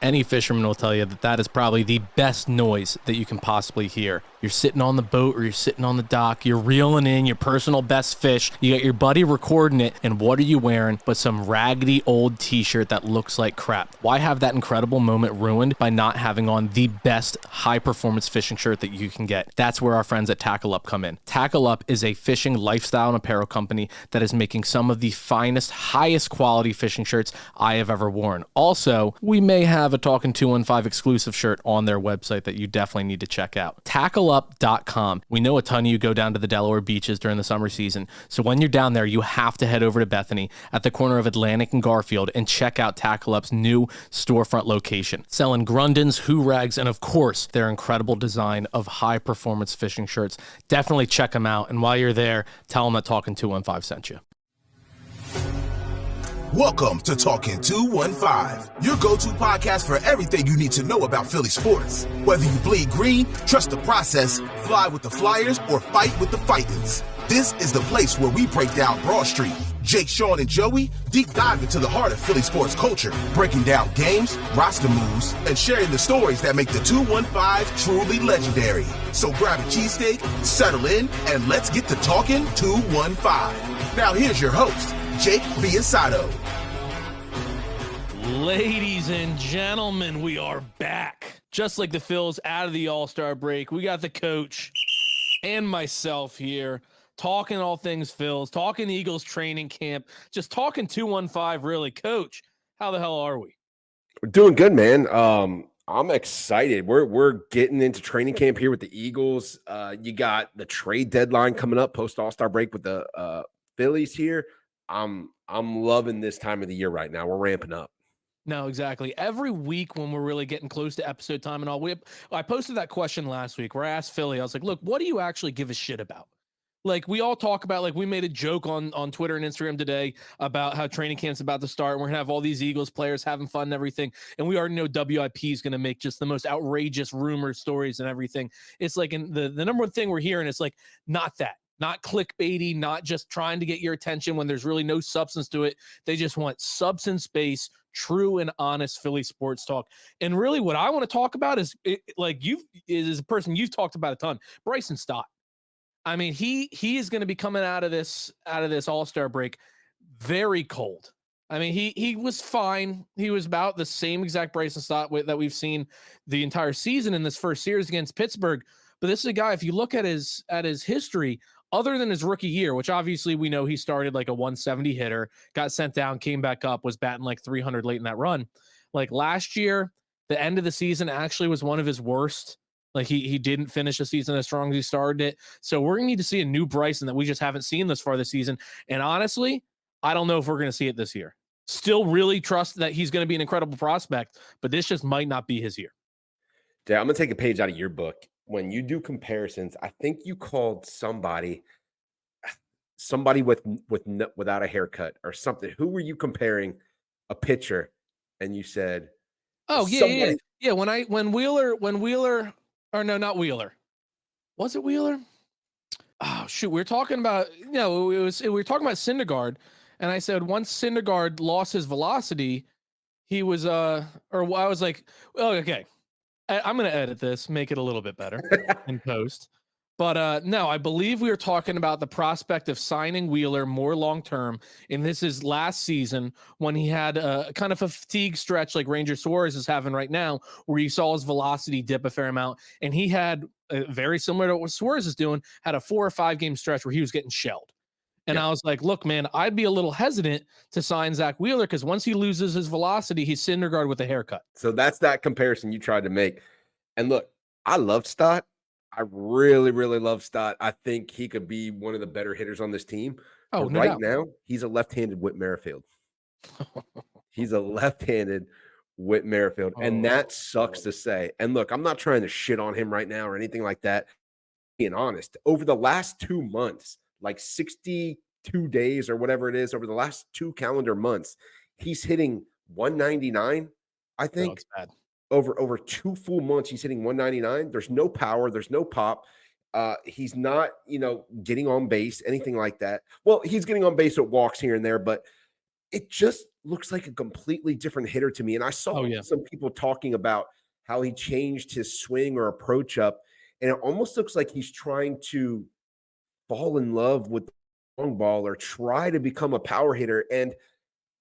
Any fisherman will tell you that that is probably the best noise that you can possibly hear. You're sitting on the boat or you're sitting on the dock, you're reeling in your personal best fish, you got your buddy recording it, and what are you wearing but some raggedy old t-shirt that looks like crap? Why have that incredible moment ruined by not having on the best high-performance fishing shirt that you can get? That's where our friends at Tackle Up come in. Tackle Up is a fishing lifestyle and apparel company that is making some of the finest, highest quality fishing shirts I have ever worn. Also, we may have a Talkin 215 exclusive shirt on their website that you definitely need to check out. TackleUp.com. We know a ton of you go down to the Delaware beaches during the summer season, so when you're down there, you have to head over to Bethany at the corner of Atlantic and Garfield and check out Tackle Up's new storefront location. Selling Grundens, Hoo-Rags, and of course, their incredible design of high-performance fishing shirts. Definitely check them out, and while you're there, tell them that Talkin 215 sent you. Welcome to Talkin 215, your go-to podcast for everything you need to know about Philly sports. Whether you bleed green, trust the process, fly with the Flyers, or fight with the Fightins, this is the place where we break down Broad Street. Jake, Sean, and Joey deep dive into the heart of Philly sports culture, breaking down games, roster moves, and sharing the stories that make the 215 truly legendary. So grab a cheesesteak, settle in, and let's get to Talkin 215. Now here's your host, Jake Biasato. Ladies and gentlemen, we are back. Just like the Phils out of the All-Star break, we got the coach and myself here talking all things Phils, talking Eagles training camp, just talking 215 really. Coach, how the hell are we? We're doing good, man. I'm excited. We're getting into training camp here with the Eagles. You got the trade deadline coming up post All-Star break with the Phillies here. I'm loving this time of the year right now. We're ramping up. No, exactly. Every week when we're really getting close to episode time and all, I posted that question last week where I asked Philly, I was like, look, what do you actually give a shit about? Like, we all talk about, like, we made a joke on Twitter and Instagram today about how training camp's about to start. And we're going to have all these Eagles players having fun and everything. And we already know WIP is going to make just the most outrageous rumor stories and everything. It's like, in the number one thing we're hearing is like, not that. Not clickbaity, not just trying to get your attention when there's really no substance to it. They just want substance-based, true and honest Philly sports talk. And really what I want to talk about is, is a person you've talked about a ton, Bryson Stott. I mean, he is going to be coming out of this All-Star break very cold. I mean, he was fine. He was about the same exact Bryson Stott that we've seen the entire season in this first series against Pittsburgh. But this is a guy, if you look at his history, other than his rookie year, which obviously we know he started like a 170 hitter, got sent down, came back up, was batting like 300 late in that run. Like last year, the end of the season actually was one of his worst. Like he didn't finish the season as strong as he started it. So we're going to need to see a new Bryson that we just haven't seen this far this season. And honestly, I don't know if we're going to see it this year. Still really trust that he's going to be an incredible prospect, but this just might not be his year. Yeah, I'm going to take a page out of your book. When you do comparisons, I think you called somebody without a haircut or something. Who were you comparing a pitcher? And you said, "Oh yeah, yeah." When Wheeler, or no, not Wheeler. Was it Wheeler? Oh shoot, we were talking about we were talking about Syndergaard, and I said once Syndergaard lost his velocity, he was I was like, oh okay. I'm going to edit this, make it a little bit better in post. But no, I believe we were talking about the prospect of signing Wheeler more long-term. And this is last season when he had a kind of a fatigue stretch like Ranger Suarez is having right now, where you saw his velocity dip a fair amount. And he had, very similar to what Suarez is doing, had a 4 or 5 game stretch where he was getting shelled. And I was like, look, man, I'd be a little hesitant to sign Zach Wheeler because once he loses his velocity, he's Syndergaard with a haircut. So that's that comparison you tried to make. And look, I love Stott. I really, really love Stott. I think he could be one of the better hitters on this team. Oh, but no right doubt. now, he's a left-handed Whit Merrifield. He's a left-handed Whit Merrifield. And that sucks to say. And look, I'm not trying to shit on him right now or anything like that. Being honest, over the last 2 months, like 62 days or whatever it is, over the last 2 calendar months, he's hitting 199, I think. No, it's bad. Over 2 full months, he's hitting 199. There's no power. There's no pop. He's not, getting on base, anything like that. Well, he's getting on base with walks here and there, but it just looks like a completely different hitter to me. And I Oh saw yeah. some people talking about how he changed his swing or approach up, and it almost looks like he's trying to fall in love with the long ball or try to become a power hitter. And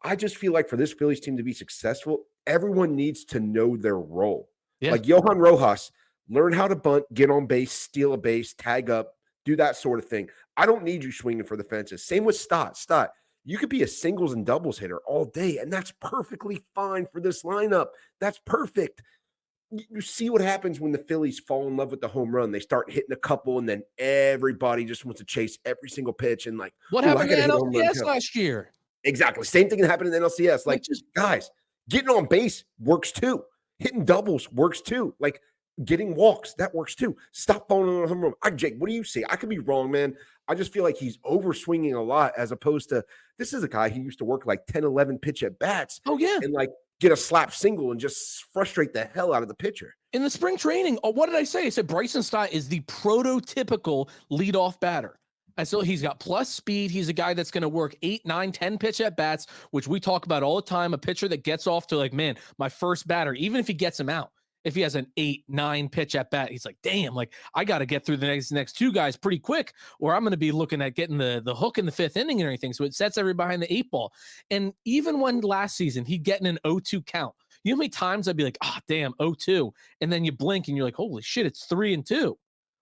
I just feel like for this Phillies team to be successful, everyone needs to know their role. Yeah. Like Johan Rojas, learn how to bunt, get on base, steal a base, tag up, do that sort of thing. I don't need you swinging for the fences. Same with Stott. Stott, you could be a singles and doubles hitter all day, and that's perfectly fine for this lineup. That's perfect. You see what happens when the Phillies fall in love with the home run. They start hitting a couple, and then everybody just wants to chase every single pitch and like, What oh, I happened to got to hit a home run. NLCS last year? Exactly. Same thing that happened in NLCS. Like Like, just guys, getting on base works too. Hitting doubles works too. Like, getting walks, that works too. Stop falling on a home run. Jake, what do you see? I could be wrong, man. I just feel like he's over swinging a lot as opposed to this is a guy who used to work like 10, 11 pitch at bats oh yeah. and like get a slap single and just frustrate the hell out of the pitcher. In the spring training, what did I say? I said Bryson Stott is the prototypical leadoff batter. I said he's got plus speed. He's a guy that's going to work 8, 9, 10 pitch at bats, which we talk about all the time. A pitcher that gets off to like, man, my first batter, even if he gets him out, if he has an 8, 9 pitch at bat, he's like, damn, like I got to get through the next two guys pretty quick, or I'm going to be looking at getting the hook in the 5th inning and everything. So it sets everybody behind the 8 ball. And even when last season he'd get in an 0-2 count, you know how many times I'd be like, oh, damn, 0-2. And then you blink and you're like, holy shit, it's 3-2.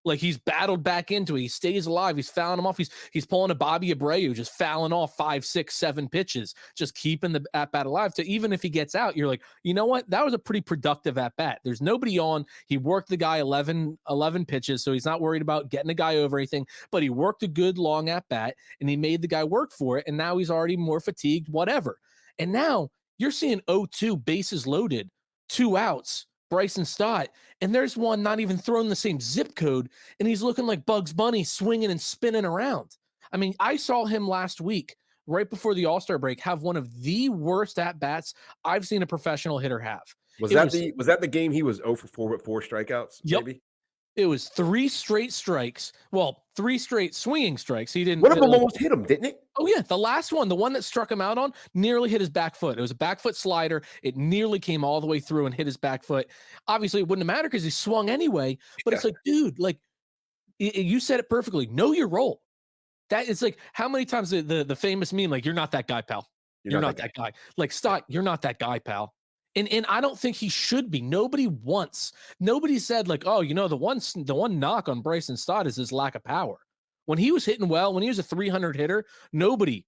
Like he's battled back into it. He stays alive. He's fouling him off. He's pulling a Bobby Abreu, just fouling off 5, 6, 7 pitches, just keeping the at bat alive. So even if he gets out, you're like, you know what? That was a pretty productive at bat. There's nobody on. He worked the guy 11 pitches, so he's not worried about getting a guy over anything. But he worked a good long at bat, and he made the guy work for it. And now he's already more fatigued, whatever. And now you're seeing 0-2 bases loaded, 2 outs. Bryson Stott, and there's one not even thrown the same zip code, and he's looking like Bugs Bunny swinging and spinning around. I mean, I saw him last week, right before the All-Star break, have one of the worst at-bats I've seen a professional hitter have. Was that the game he was 0 for 4 with 4 strikeouts? Yep. Maybe? It was 3 straight strikes. Well, 3 straight swinging strikes. He didn't. One of them almost hit him, didn't it? Oh, yeah. The last one, the one that struck him out on, nearly hit his back foot. It was a back foot slider. It nearly came all the way through and hit his back foot. Obviously, it wouldn't have mattered because he swung anyway. But it's like, dude, like you said it perfectly. Know your role. That is like how many times the famous meme, like, you're not that guy, pal. You're not that guy. Like, Stott, you're not that guy, pal. And I don't think he should be. Nobody said like, oh, you know, the one knock on Bryson Stott is his lack of power. When he was hitting well, when he was a 300 hitter, nobody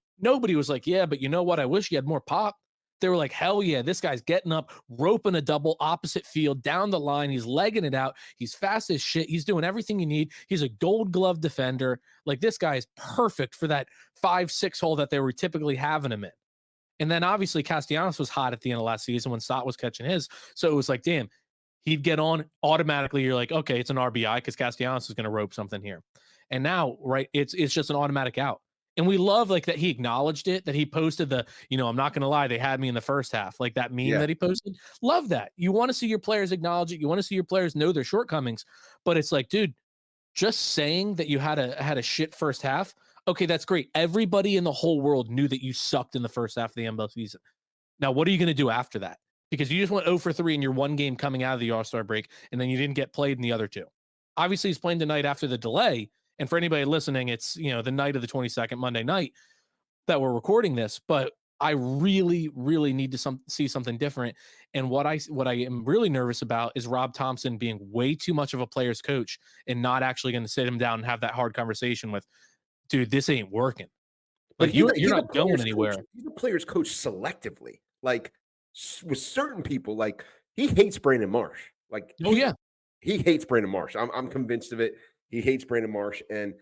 was like, yeah, but you know what? I wish he had more pop. They were like, hell yeah, this guy's getting up, roping a double opposite field down the line. He's legging it out. He's fast as shit. He's doing everything you need. He's a gold glove defender. Like this guy is perfect for that 5-6 hole that they were typically having him in. And then obviously Castellanos was hot at the end of last season when Stott was catching his. So it was like, damn, he'd get on automatically. You're like, okay, it's an RBI because Castellanos is going to rope something here. And now, right, it's just an automatic out. And we love like that he acknowledged it, that he posted the, you know, I'm not going to lie, they had me in the first half. Like that meme that he posted. Love that. You want to see your players acknowledge it. You want to see your players know their shortcomings. But it's like, dude, just saying that you had a shit first half. Okay, that's great. Everybody in the whole world knew that you sucked in the first half of the NBL season. Now, what are you going to do after that? Because you just went 0 for 3 in your one game coming out of the All-Star break, and then you didn't get played in the other 2. Obviously, he's playing tonight after the delay. And for anybody listening, it's, you know, the night of the 22nd, Monday night that we're recording this. But I really, really need to see something different. And what I am really nervous about is Rob Thompson being way too much of a player's coach and not actually going to sit him down and have that hard conversation with, dude, this ain't working. Like you're not going anywhere. He's a player's coach selectively. Like with certain people, like he hates Brandon Marsh. Like, he hates Brandon Marsh. I'm convinced of it. He hates Brandon Marsh, and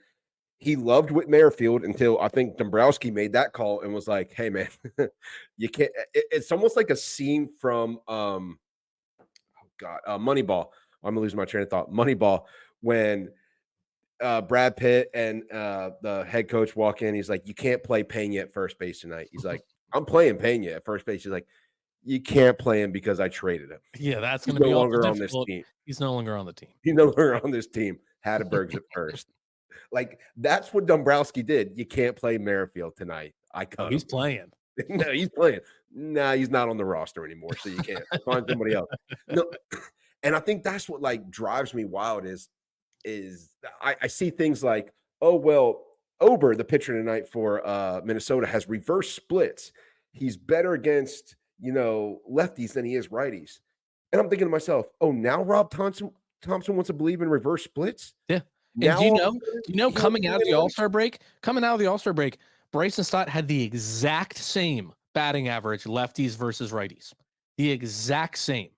he loved Whit Merrifield until I think Dombrowski made that call and was like, "Hey, man, you can't." It's almost like a scene from Moneyball. I'm gonna lose my train of thought. Moneyball, when Brad Pitt and the head coach walk in. He's like, "You can't play Pena at first base tonight." He's like, "I'm playing Pena at first base." He's like, "You can't play him because I traded him." Yeah, that's going to be no longer on this team. He's no longer on the team. He's no longer on this team. Hatterberg's at first. Like that's what Dombrowski did. You can't play Merrifield tonight. He's playing. No, he's playing. Nah, he's not on the roster anymore, so you can't find somebody else. No, and I think that's what like drives me wild is I see things like, oh well, Ober, the pitcher tonight for Minnesota, has reverse splits. He's better against lefties than he is righties. And I'm thinking to myself, oh, now Rob Thompson wants to believe in reverse splits. Yeah. And Now, all of a sudden, he wants coming to out of be the analytics? All-Star break, Bryson Stott had the exact same batting average, lefties versus righties. The exact same.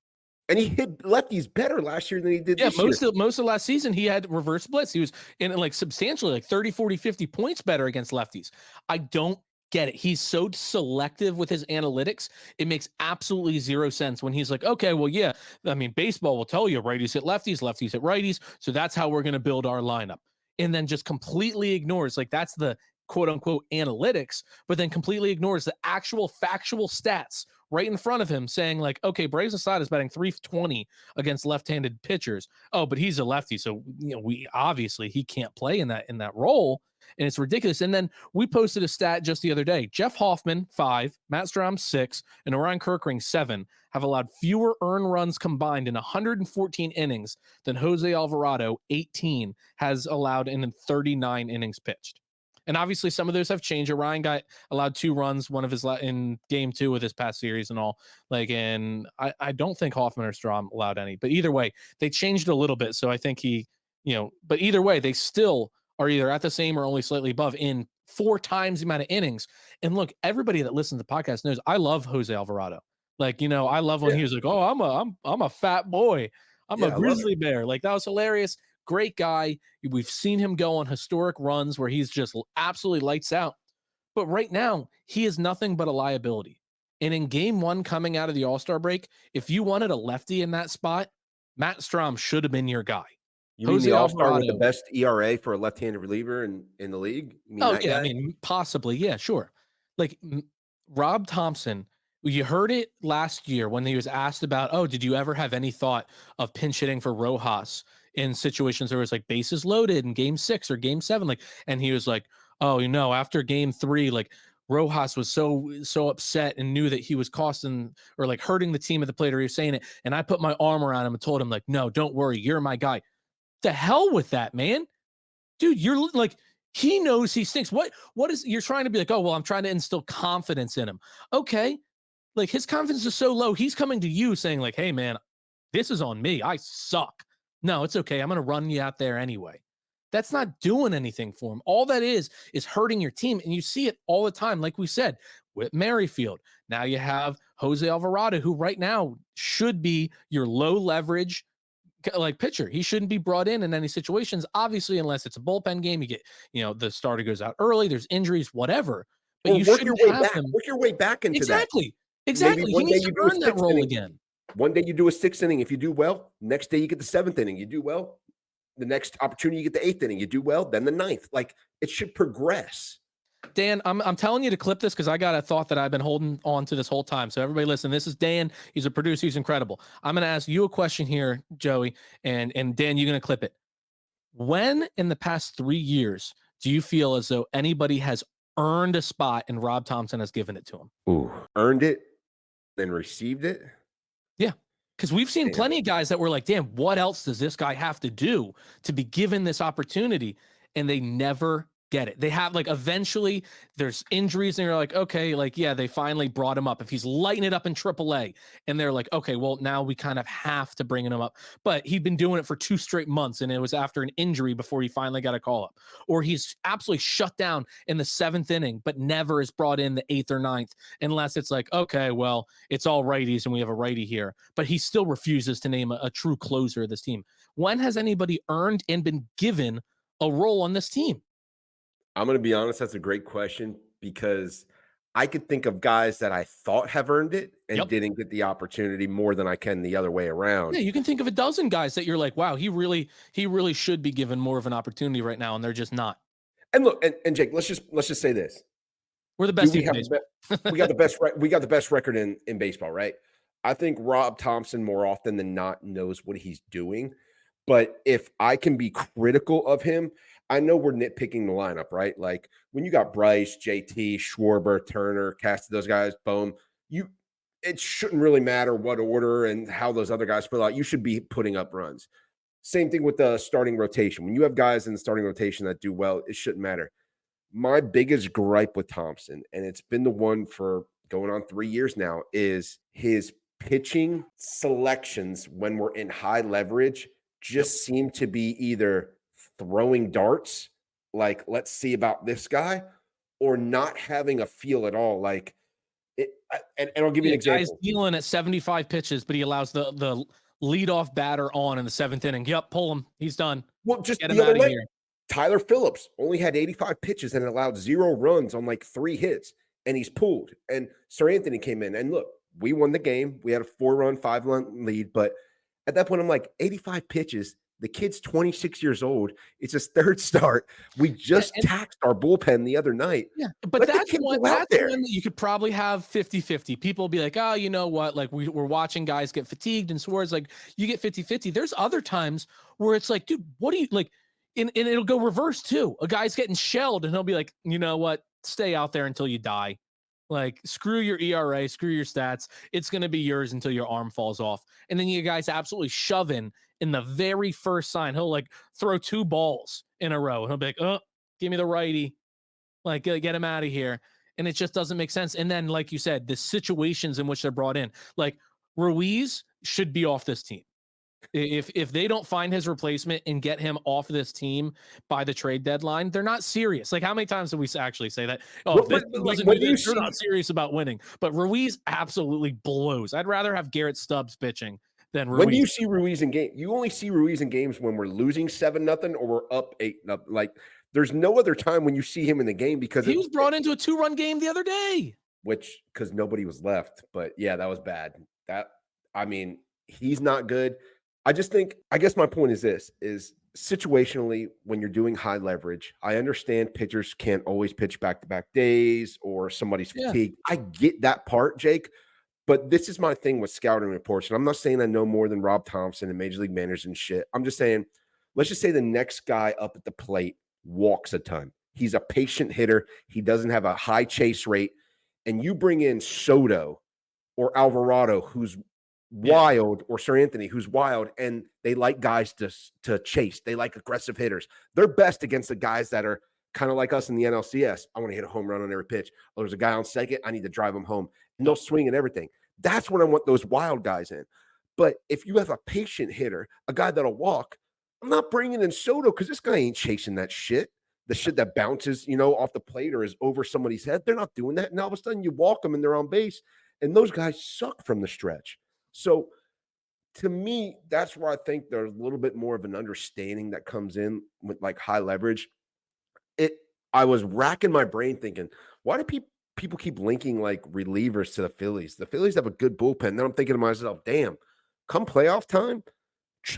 And he hit lefties better last year than he did Yeah, this year. most of last season he had reverse splits. He was in like substantially like 30, 40, 50 points better against lefties. I don't get it. He's so selective with his analytics. It makes absolutely zero sense when he's like, okay, well, yeah, I mean, baseball will tell you righties hit lefties, lefties hit righties. So that's how we're going to build our lineup. And then just completely ignores, like, that's the quote unquote analytics, but then completely ignores the actual factual stats right in front of him saying, like, okay, Bryson Stott is batting 320 against left-handed pitchers. Oh, but he's a lefty. So, we obviously he can't play in that role. And it's ridiculous. And then we posted a stat just the other day. Jeff Hoffman, 5, Matt Strahm, 6, and Orion Kirkring, 7, have allowed fewer earned runs combined in 114 innings than Jose Alvarado, 18, has allowed in 39 innings pitched. And obviously some of those have changed. Orion got allowed 2 runs, one of his in game 2 of this past series and all. Like, and I don't think Hoffman or Strahm allowed any. But either way, they changed a little bit. So I think but either way, they still are either at the same or only slightly above in 4 times the amount of innings. And look, everybody that listens to the podcast knows I love Jose Alvarado. Like, I love when he was like, "Oh, I'm a fat boy. I'm a Yeah, I love it. grizzly bear." Like, that was hilarious. Great guy. We've seen him go on historic runs where he's just absolutely lights out. But right now, he is nothing but a liability. And in game 1 coming out of the All-Star break, if you wanted a lefty in that spot, Matt Strahm should have been your guy. You mean Jose the All-Star with the Alvarado. best ERA for a left-handed reliever in the league? You mean Oh, that yeah, guy? I mean, possibly, yeah, sure. Like, Rob Thompson, you heard it last year when he was asked about, oh, did you ever have any thought of pinch hitting for Rojas in situations where it was like bases loaded in game 6 or game 7? Like, and he was like, oh, after game 3, like, Rojas was so upset and knew that he was costing or like hurting the team at the plate, or he was saying it. And I put my arm around him and told him, like, no, don't worry, you're my guy. The hell with that, man. Dude, you're like, he knows he stinks. What is, you're trying to be like, oh, well, I'm trying to instill confidence in him. Okay. Like, his confidence is so low. He's coming to you saying, like, hey, man, this is on me. I suck. No, it's okay. I'm going to run you out there anyway. That's not doing anything for him. All that is hurting your team. And you see it all the time. Like we said, with Merrifield. Now you have Jose Alvarado, who right now should be your low leverage like pitcher. He shouldn't be brought in any situations, obviously, unless it's a bullpen game. You get, the starter goes out early, there's injuries, whatever. But Or you work your shouldn't way have back. him. Work your way back into that. Exactly. Maybe He one day needs you to do a earn that 6th role inning. again. One day you do a 6th inning. If you do well, next day you get the 7th inning. You do well. The next opportunity you get the 8th inning. You do well, then the 9th. Like, it should progress. Dan, I'm telling you to clip this because I got a thought that I've been holding on to this whole time. So everybody listen, this is Dan. He's a producer. He's incredible. I'm going to ask you a question here, Joey, and Dan, you're going to clip it. When in the past 3 years do you feel as though anybody has earned a spot and Rob Thompson has given it to him? Ooh, earned it, then received it. Yeah. Because we've seen plenty of guys that were like, damn, what else does this guy have to do to be given this opportunity? And they never get it. They have, like, eventually there's injuries and you're like, okay, like, yeah, they finally brought him up. If he's lighting it up in AAA and they're like, okay, well, now we kind of have to bring him up. But he'd been doing it for 2 straight months and it was after an injury before he finally got a call up. Or he's absolutely shut down in the 7th inning, but never is brought in the 8th or 9th unless it's like, okay, well, it's all righties and we have a righty here. But he still refuses to name a true closer of this team. When has anybody earned and been given a role on this team? I'm going to be honest. That's a great question because I could think of guys that I thought have earned it and didn't get the opportunity more than I can the other way around. Yeah, you can think of a dozen guys that you're like, wow, he really should be given more of an opportunity right now, and they're just not. And look, and Jake, let's just say this: we're the best. We got the best record in baseball, right? I think Rob Thompson more often than not knows what he's doing. But if I can be critical of him, I know we're nitpicking the lineup, right? Like when you got Bryce, JT, Schwarber, Turner, casted those guys, boom, it shouldn't really matter what order and how those other guys put out. You should be putting up runs. Same thing with the starting rotation. When you have guys in the starting rotation that do well, it shouldn't matter. My biggest gripe with Thompson, and it's been the one for going on 3 years now, is his pitching selections when we're in high leverage just seem to be either throwing darts, like let's see about this guy, or not having a feel at all. Like and I'll give you an example. Guy's dealing at 75 pitches, but he allows the leadoff batter on in the 7th inning. Yep, pull him. He's done. Well, just Get the him other out of night, here. Tyler Phillips only had 85 pitches and allowed 0 runs on like 3 hits, and he's pulled. And Sir Anthony came in, and look, we won the game. We had a 4-run, 5-run lead, but at that point, I'm like, 85 pitches. The kid's 26 years old. It's his 3rd start. We just taxed our bullpen the other night. Yeah, but that's one that you could probably have 50-50. People will be like, oh, you know what? Like we're watching guys get fatigued and swords. Like you get 50-50. There's other times where it's like, dude, what do you like? And it'll go reverse too. A guy's getting shelled and he'll be like, you know what? Stay out there until you die. Like, screw your ERA, screw your stats. It's going to be yours until your arm falls off. And then you guys absolutely shove in the very first sign. He'll like throw 2 balls in a row. And he'll be like, oh, give me the righty. Like, get him out of here. And it just doesn't make sense. And then, like you said, the situations in which they're brought in, like Ruiz should be off this team. If they don't find his replacement and get him off this team by the trade deadline, they're not serious. Like, how many times do we actually say that? Oh, if this doesn't do this, you're not serious about winning. But Ruiz absolutely blows. I'd rather have Garrett Stubbs pitching than Ruiz. When do you see Ruiz in game? You only see Ruiz in games when we're losing 7-0 or we're up 8-0. Like, there's no other time when you see him in the game because he was brought into a 2-run game the other day. Which, because nobody was left. But yeah, that was bad. I mean, he's not good. I guess my point is this, is situationally, when you're doing high leverage, I understand pitchers can't always pitch back-to-back days or somebody's fatigued. I get that part, Jake, but this is my thing with scouting reports. And I'm not saying I know more than Rob Thompson and Major League managers and shit. I'm just saying, let's just say the next guy up at the plate walks a ton. He's a patient hitter. He doesn't have a high chase rate. And you bring in Soto or Alvarado, who's wild, or Sir Anthony, who's wild, and they like guys to chase. They like aggressive hitters. They're best against the guys that are kind of like us in the NLCS. I want to hit a home run on every pitch. Oh, there's a guy on second. I need to drive him home. And they'll swing and everything. That's when I want those wild guys in. But if you have a patient hitter, a guy that'll walk, I'm not bringing in Soto because this guy ain't chasing that shit. The shit that bounces, off the plate or is over somebody's head. They're not doing that. And all of a sudden you walk them and they're on base. And those guys suck from the stretch. So to me, that's where I think there's a little bit more of an understanding that comes in with like high leverage. I was racking my brain thinking, why do people keep linking like relievers to the Phillies? The Phillies have a good bullpen. Then I'm thinking to myself, damn, come playoff time,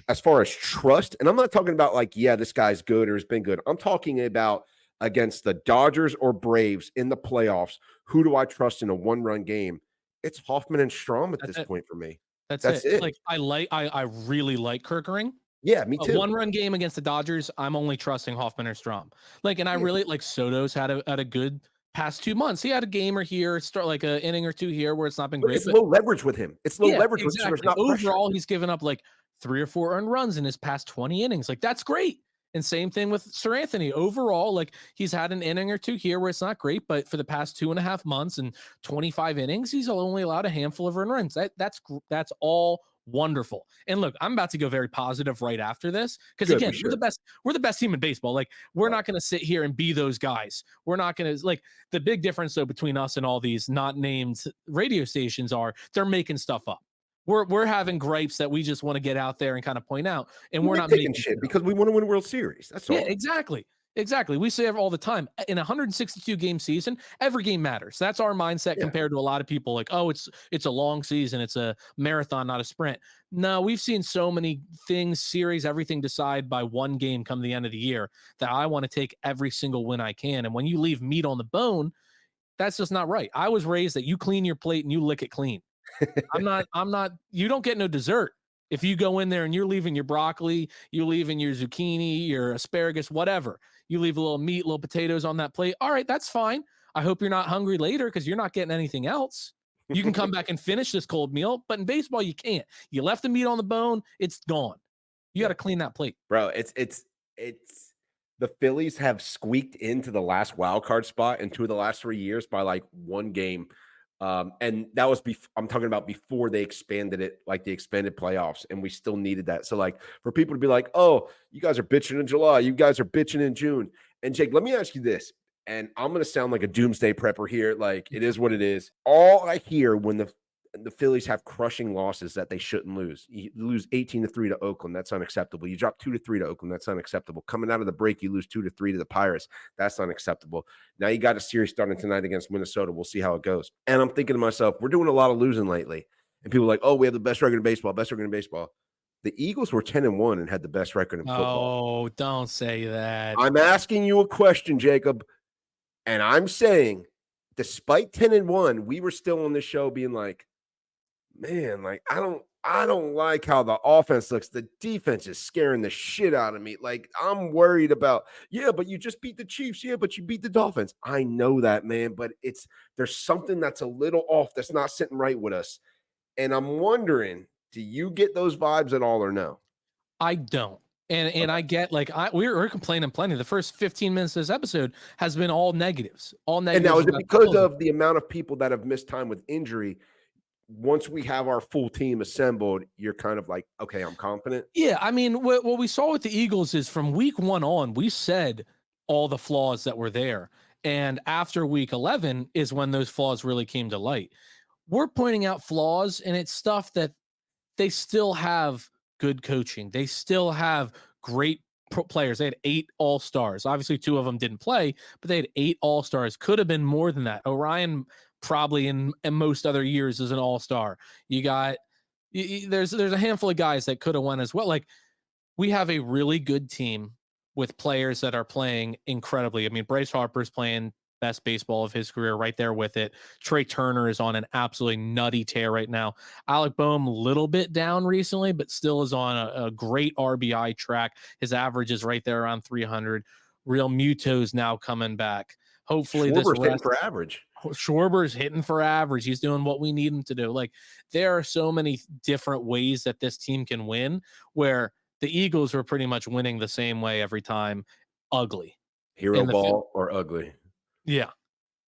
as far as trust, and I'm not talking about like, yeah, this guy's good or has been good. I'm talking about against the Dodgers or Braves in the playoffs. Who do I trust in a 1-run game? It's Hoffman and Strahm at this point for me. That's it. Like I really like Kerkering. Yeah, me too. A 1-run game against the Dodgers, I'm only trusting Hoffman or Strahm. Like, and I really like Soto's had a good past 2 months. He had a game or here, start like an inning or 2 here where it's not been great. It's low leverage with him. It's low leverage with him. So there's not overall, pressure. He's given up like 3 or 4 earned runs in his past 20 innings. Like, that's great. And same thing with Sir Anthony. Overall, like, he's had an inning or 2 here where it's not great, but for the past 2.5 months and 25 innings, he's only allowed a handful of earned runs. That's all wonderful. And look, I'm about to go very positive right after this because again, we're the best team in baseball. Like, we're not going to sit here and be those guys. We're not going to, like, the big difference though between us and all these not named radio stations are they're making stuff up. We're having gripes that we just want to get out there and kind of point out, and we're not making shit because we want to win a World Series. That's all. Yeah, exactly. We say it all the time. In a 162 game season, every game matters. That's our mindset compared to a lot of people. Like, oh, it's a long season, it's a marathon, not a sprint. No, we've seen so many things, series, everything decide by one game come the end of the year that I want to take every single win I can. And when you leave meat on the bone, that's just not right. I was raised that you clean your plate and you lick it clean. I'm not, you don't get no dessert. If you go in there and you're leaving your broccoli, you're leaving your zucchini, your asparagus, whatever, You leave a little meat, little potatoes on that plate. All right, that's fine. I hope you're not hungry later because you're not getting anything else. You can come back and finish this cold meal, but in baseball, you can't. You left the meat on the bone, it's gone. You got to clean that plate. Bro, it's the Phillies have squeaked into the last wild card spot in 2 of the last 3 years by like 1 game. And that was I'm talking about before they expanded it, like the expanded playoffs, and we still needed that. So, like, for people to be like, oh, you guys are bitching in July, you guys are bitching in June. And Jake, let me ask you this, and I'm gonna sound like a doomsday prepper here. Like, it is what it is. All I hear when the Phillies have crushing losses that they shouldn't lose. You lose 18-3 to Oakland. That's unacceptable. You drop 2-3 to Oakland. That's unacceptable. Coming out of the break, you lose 2-3 to the Pirates. That's unacceptable. Now you got a series starting tonight against Minnesota. We'll see how it goes. And I'm thinking to myself, we're doing a lot of losing lately. And people are like, oh, we have the best record in baseball, best record in baseball. The Eagles were 10-1 and had the best record in football. Oh, don't say that. I'm asking you a question, Jacob. And I'm saying, despite 10-1, we were still on this show being like, man, like I don't like how the offense looks. The defense is scaring the shit out of me. Like, I'm worried about, yeah, but you just beat the Chiefs. Yeah, but you beat the Dolphins. I know that, man, but there's something that's a little off that's not sitting right with us. And I'm wondering, do you get those vibes at all or no? I don't. And I get, like, we're complaining plenty. The first 15 minutes of this episode has been all negatives. And now, is it because of the amount of people that have missed time with injury? Once we have our full team assembled, you're kind of like, okay, I'm confident. Yeah, I mean, what we saw with the Eagles is from week 1 on, we said all the flaws that were there. And after week 11 is when those flaws really came to light. We're pointing out flaws, and it's stuff that they still have good coaching. They still have great players. They had 8 all-stars. Obviously, 2 of them didn't play, but they had 8 all-stars. Could have been more than that. Orion probably in most other years is an all-star. You got there's a handful of guys that could have won as well. Like, we have a really good team with players that are playing incredibly. I mean, Bryce Harper's playing best baseball of his career, right there with it. Trey Turner is on an absolutely nutty tear right now. Alec Boehm, a little bit down recently, but still is on a great RBI track. His average is right there around 300. Real Muto's now coming back. Hopefully Schwarber's hitting for average. Schwarber's hitting for average. He's doing what we need him to do. Like, there are so many different ways that this team can win, where the Eagles were pretty much winning the same way every time. Ugly. Hero ball or ugly. Yeah.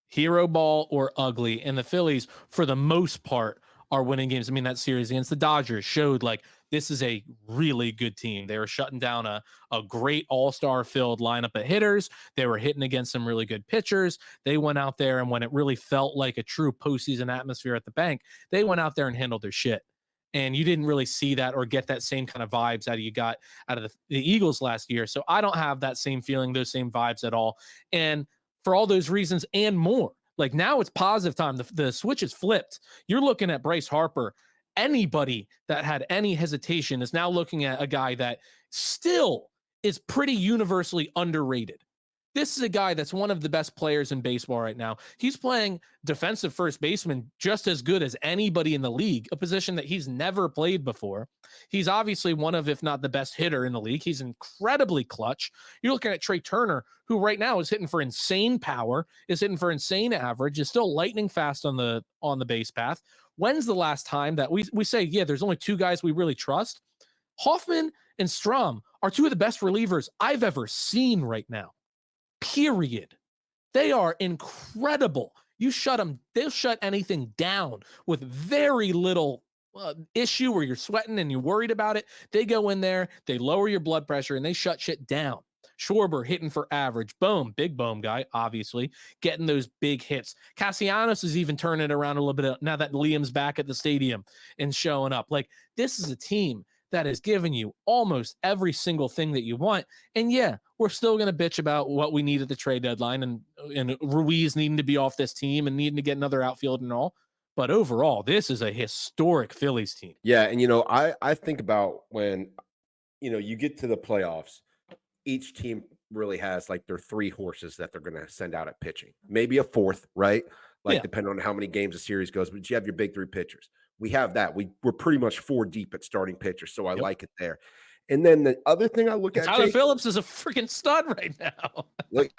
Hero ball or ugly. And the Phillies, for the most part, are winning games. I mean, that series against the Dodgers showed, like, this is a really good team. They were shutting down a great all-star filled lineup of hitters. They were hitting against some really good pitchers. They went out there, and when it really felt like a true postseason atmosphere at the bank, they went out there and handled their shit. And you didn't really see that or get that same kind of vibes out of the Eagles last year. So I don't have that same feeling, those same vibes at all. And for all those reasons and more, like, now it's positive time. The switch is flipped. You're looking at Bryce Harper. Anybody that had any hesitation is now looking at a guy that still is pretty universally underrated. This is a guy that's one of the best players in baseball right now. He's playing defensive first baseman just as good as anybody in the league, a position that he's never played before. He's obviously one of, if not the best hitter in the league. He's incredibly clutch. You're looking at Trey Turner, who right now is hitting for insane power, is hitting for insane average, is still lightning fast on the base path. When's the last time that we say, yeah, there's only 2 guys we really trust? Hoffman and Strom are 2 of the best relievers I've ever seen right now. Period. They are incredible. You shut them, they'll shut anything down with very little issue where you're sweating and you're worried about it. They go in there, they lower your blood pressure, and they shut shit down. Schwarber hitting for average. Boom, big Boom guy, obviously, getting those big hits. Castellanos is even turning it around a little bit now that Liam's back at the stadium and showing up. Like, this is a team that has given you almost every single thing that you want. And yeah, we're still going to bitch about what we need at the trade deadline and Ruiz needing to be off this team and needing to get another outfield and all. But overall, this is a historic Phillies team. Yeah, and, I think about when, you get to the playoffs, each team really has, like, their 3 horses that they're going to send out at pitching. Maybe a 4th, right? Like, depending on how many games a series goes, but you have your big 3 pitchers. We have that. We're pretty much 4 deep at starting pitchers, so I like it there. And then the other thing I look at, Tyler Jake, Phillips is a freaking stud right now. look,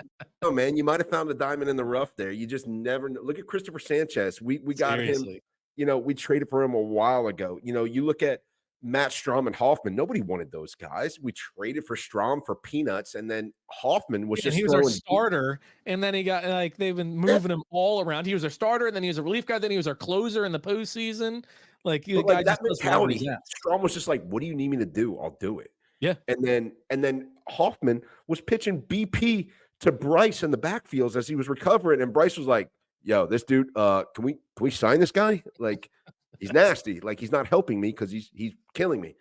oh man, you might have found a diamond in the rough there. You just never know. Look at Christopher Sanchez. We got him. Seriously. We traded for him a while ago. You look at Matt Strom and Hoffman. Nobody wanted those guys. We traded for Strom for peanuts, and then Hoffman was And just he was our throwing. starter, and then he got they've been moving him all around. He was our starter, and then he was a relief guy, then he was our closer in the postseason. The guy That just does whatever he's mentality, at. Strom was just like, "What do you need me to do? I'll do it." Yeah. And then Hoffman was pitching BP to Bryce in the backfields as he was recovering, and Bryce was like, "Yo, this dude, can we sign this guy? Like, he's nasty. Like, he's not helping me because he's killing me."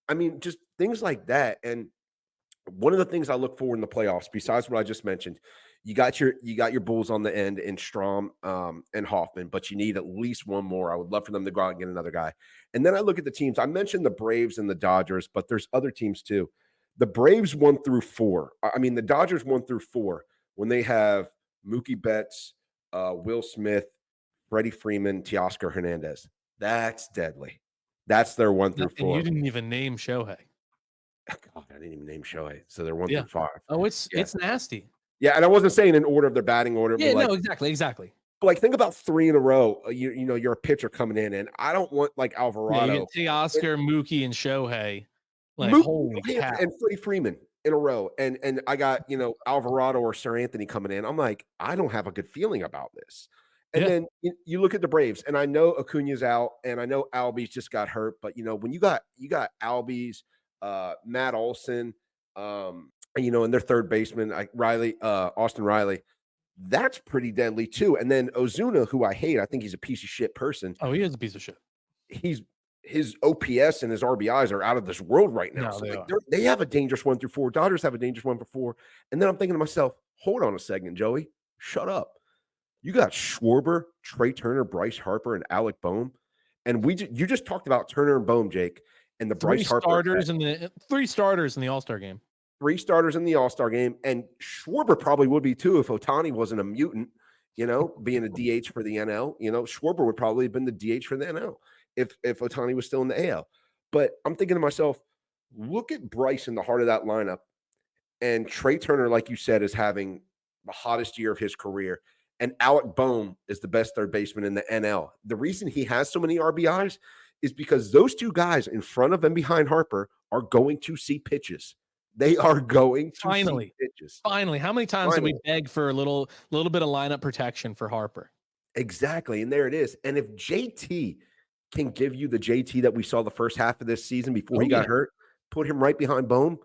I mean, just things like that. And one of the things I look for in the playoffs, besides what I just mentioned, you got your Bulls on the end in Strom and Hoffman, but you need at least one more. I would love for them to go out and get another guy. And then I look at the teams. I mentioned the Braves and the Dodgers, but there's other teams too. The Braves 1-4. I mean, the Dodgers 1-4 when they have Mookie Betts, Will Smith, Freddie Freeman, Teoscar Hernandez. That's deadly. That's their 1-4. And you didn't even name Shohei. God, I didn't even name Shohei. So they're 1-5. Oh, it's nasty. Yeah, and I wasn't saying in order of their batting order. Yeah, but no, exactly. But think about 3 in a row. You're a pitcher coming in, and I don't want like Alvarado. Yeah, you get Teoscar, Mookie, and Shohei. Like, Mookie, holy cow. and Freddie Freeman in a row. And I got, Alvarado or Sir Anthony coming in. I'm like, I don't have a good feeling about this. And then you look at the Braves, and I know Acuna's out, and I know Albies just got hurt. But when you got Albies, Matt Olson, and their third baseman, Austin Riley, that's pretty deadly too. And then Ozuna, who I hate, I think he's a piece of shit person. Oh, he is a piece of shit. His OPS and his RBIs are out of this world right now. No, So they have a dangerous 1-4. Dodgers have a dangerous 1-4. And then I'm thinking to myself, hold on a second, Joey, shut up. You got Schwarber, Trey Turner, Bryce Harper, and Alec Boehm. And you just talked about Turner and Boehm, Jake, and the Bryce Harper. 3 starters in the All-Star game. 3 starters in the All-Star game. And Schwarber probably would be too if Ohtani wasn't a mutant, being a DH for the NL. Schwarber would probably have been the DH for the NL if Ohtani was still in the AL. But I'm thinking to myself, look at Bryce in the heart of that lineup. And Trey Turner, like you said, is having the hottest year of his career. And Alec Boehm is the best third baseman in the NL. The reason he has so many RBIs is because those 2 guys in front of and behind Harper are going to see pitches. They are going to see pitches. Finally. How many times did we beg for a little bit of lineup protection for Harper? Exactly. And there it is. And if JT can give you the JT that we saw the first half of this season before he got hurt, put him right behind Boehm,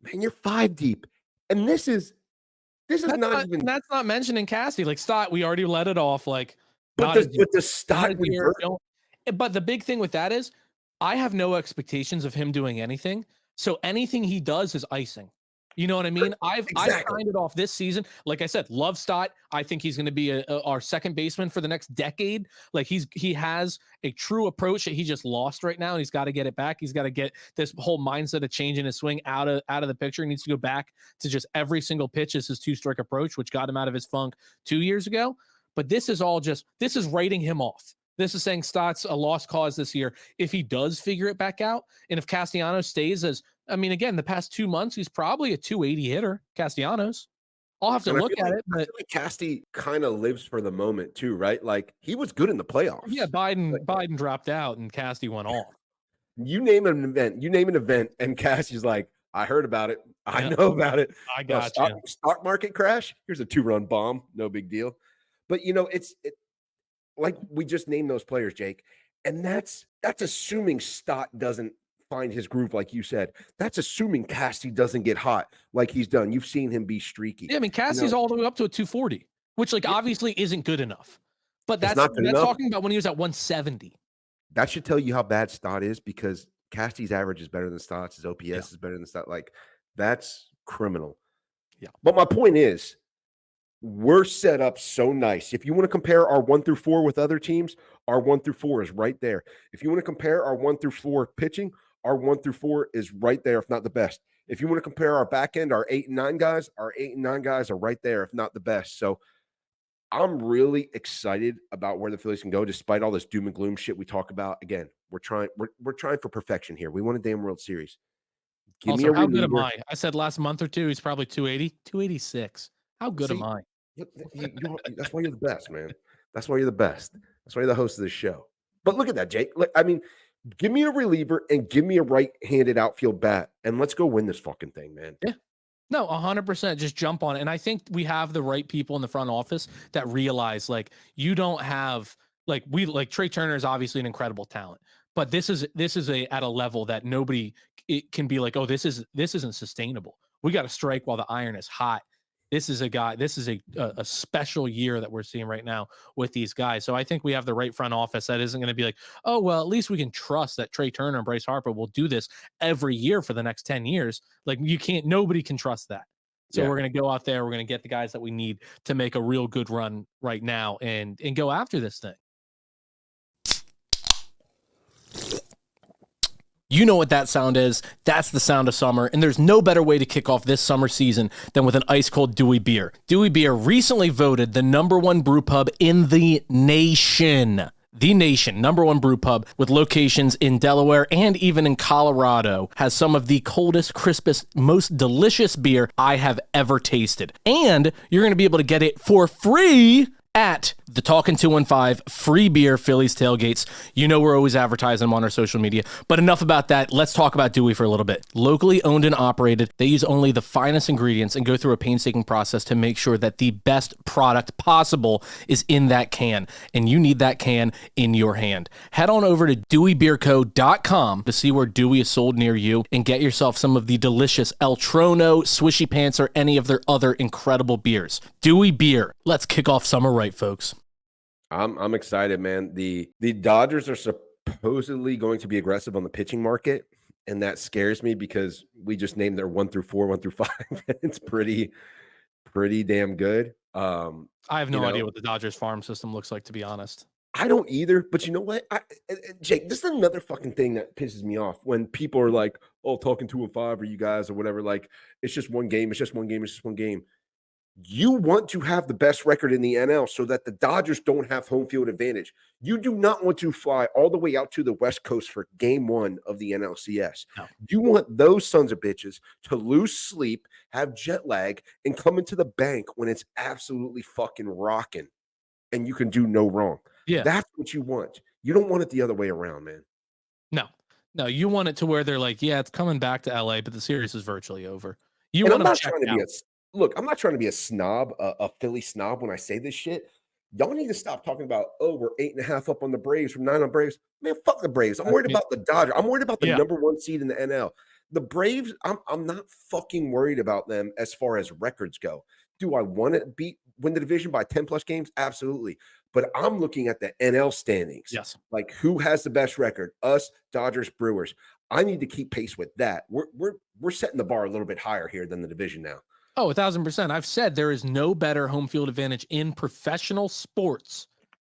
man, you're 5 deep. And this is not even. That's not mentioning Cassie. Like Stott, we already let it off. Like, but the Stott but the big thing with that is, I have no expectations of him doing anything. So anything he does is icing. You know what I mean? I've signed it off this season. Like I said, love Stott. I think he's going to be our second baseman for the next decade. Like he has a true approach that he just lost right now, and he's got to get it back. He's got to get this whole mindset of changing his swing out of the picture. He needs to go back to just every single pitch is his 2-strike approach, which got him out of his funk 2 years ago. But this is writing him off. This is saying Stott's a lost cause this year if he does figure it back out. And if Castellanos stays again, the past 2 months, he's probably a 280 hitter, Castellanos. I'll have to look at it. But I feel like Casty kind of lives for the moment too, right? Like he was good in the playoffs. Yeah, Biden dropped out and Casty went off. You name an event, and Casty's like, I heard about it. I know about it. I got you. Stock market crash. Here's a 2-run bomb. No big deal. But it's like we just named those players, Jake, and that's assuming Stott doesn't find his groove, like you said. That's assuming Casty doesn't get hot like he's done. You've seen him be streaky. Yeah, I mean, Casty's all the way up to a 240, which obviously isn't good enough. But that's enough. Talking about when he was at 170. That should tell you how bad Stott is, because Casty's average is better than Stott's. His OPS is better than Stott. Like, that's criminal. Yeah. But my point is, we're set up so nice. If you want to compare our 1-4 with other teams, our 1-4 is right there. If you want to compare our 1-4 pitching, our 1-4 is right there, if not the best. If you want to compare our back end, our 8 and 9 guys, our 8 and 9 guys are right there, if not the best. So I'm really excited about where the Phillies can go, despite all this doom and gloom shit we talk about. Again, we're trying for perfection here. We want a damn World Series. Give me Also, a how good am reliever. I? I said last month or two, he's probably 280, 286. How good am See, I? that's why you're the best, man. That's why you're the best. That's why you're the host of this show. But look at that, Jake. Look, I mean, give me a reliever and give me a right-handed outfield bat, and let's go win this fucking thing, man. Yeah. No, 100%. Just jump on it. And I think we have the right people in the front office that realize like you don't have like Trey Turner is obviously an incredible talent, but this is a at a level that nobody it can be like, oh, this isn't sustainable. We got to strike while the iron is hot. This is a special year that we're seeing right now with these guys. So I think we have the right front office that isn't going to be like, oh, well, at least we can trust that Trey Turner and Bryce Harper will do this every year for the next 10 years. Like nobody can trust that. So we're going to go out there. We're going to get the guys that we need to make a real good run right now and go after this thing. You know what that sound is. That's the sound of summer, and there's no better way to kick off this summer season than with an ice-cold Dewey beer. Dewey Beer recently voted the #1 brew pub in the nation. The nation, #1 brew pub with locations in Delaware and even in Colorado, has some of the coldest, crispest, most delicious beer I have ever tasted. And you're going to be able to get it for free at the Talkin 215 free beer Phillies tailgates. You know we're always advertising them on our social media, but enough about that. Let's talk about Dewey for a little bit. Locally owned and operated, they use only the finest ingredients and go through a painstaking process to make sure that the best product possible is in that can, and you need that can in your hand. Head on over to deweybeerco.com to see where Dewey is sold near you and get yourself some of the delicious El Trono, Swishy Pants, or any of their other incredible beers. Dewey Beer. Let's kick off summer right, folks. I'm excited, man. The Dodgers are supposedly going to be aggressive on the pitching market, and that scares me because we just named their 1 through 4, 1 through 5. It's pretty damn good. I have no idea what the Dodgers farm system looks like, to be honest. I don't either, but you know what? Jake, this is another fucking thing that pisses me off when people are like, oh, Talking 215 or you guys or whatever, like, it's just one game, it's just one game, it's just one game. You want to have the best record in the NL so that the Dodgers don't have home field advantage. You do not want to fly all the way out to the West Coast for game 1 of the NLCS. No. You want those sons of bitches to lose sleep, have jet lag, and come into the bank when it's absolutely fucking rocking and you can do no wrong. Yeah. That's what you want. You don't want it the other way around, man. No, you want it to where they're like, yeah, it's coming back to LA, but the series is virtually over. I'm not trying to be I'm not trying to be a snob, a Philly snob when I say this shit. Y'all need to stop talking about, oh, we're 8.5 up on the Braves from 9 on Braves. Man, fuck the Braves. I'm worried about the Dodgers. I'm worried about the #1 seed in the NL. The Braves, I'm not fucking worried about them as far as records go. Do I want to win the division by 10 plus games? Absolutely. But I'm looking at the NL standings. Yes. Like who has the best record? Us, Dodgers, Brewers. I need to keep pace with that. We're setting the bar a little bit higher here than the division now. Oh, 1,000%. I've said there is no better home field advantage in professional sports